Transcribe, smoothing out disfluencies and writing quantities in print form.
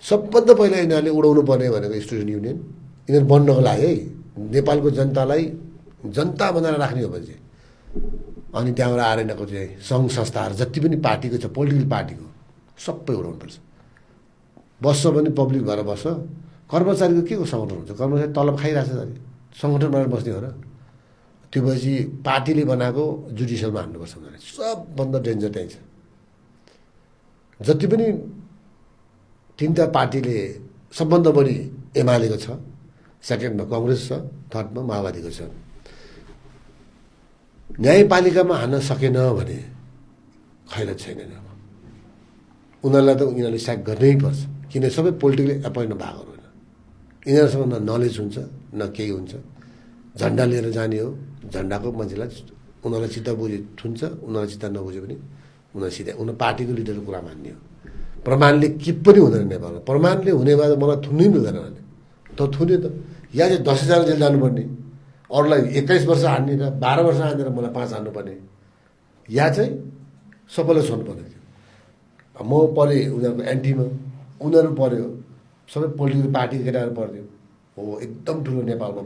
सबभन्दा पहिला यिनीहरूले उडाउनु पर्ने भनेको स्टुडेन्ट युनियन यिनीहरू बन्नको लागि है नेपालको जनतालाई जनता बनाएर राख्ने हो भने चाहिँ अनि त्यहाँबाट आएर यिनीहरूको चाहिँ सङ्घ संस्थाहरू जति पनि पार्टीको छ पोलिटिकल पार्टीको सबै उडाउनुपर्छ बस्छ भने पब्लिक भएर बस्छ कर्मचारीको के को सङ्गठन हुन्छ कर्मचारी तलब खाइरहेछ अरे सङ्गठन बनाएर बस्ने हो र त्यो भएपछि पार्टीले बनाएको जुडिसियलमा हान्नुपर्छ उनीहरूले सबभन्दा डेन्जर त्यही छ जति पनि तीनटा पार्टीले सबभन्दा बढी एमालेको छ सेकेन्डमा कङ्ग्रेस छ थर्डमा माओवादीको छ न्यायपालिकामा हान्न सकेन भने खैरत छैन उनीहरूलाई त यिनीहरूले स्याक गर्नै पर्छ किन सबै पोलिटिकली एपोइन्ट भएको होइन यिनीहरूसँग न नलेज हुन्छ न केही हुन्छ झन्डा लिएर जाने हो झन्डाको मान्छेलाई उनीहरूलाई चित्त बुझे थुन्छ उनीहरूलाई चित्त नबुझ्यो भने उनीहरू सिधै उनीहरू पार्टीको लिडरको कुरा मान्ने हो प्रमाणले के पनि हुँदैन नेपालमा प्रमाणले हुने भए मलाई थुन्नै मिल्दैन भने त थुन्यो त या चाहिँ 10,000 जेल जानुपर्ने अरूलाई 21 वर्ष हान्ने र 12 वर्ष हानेर मलाई 5 हान्नुपर्ने या चाहिँ सबैलाई छोड्नुपर्ने थियो म परे उनीहरूको एन्टीमा उनीहरू पर्यो सबै पोलिटिकल पार्टीको केटाहरू पर्थ्यो हो एकदम ठुलो नेपालमा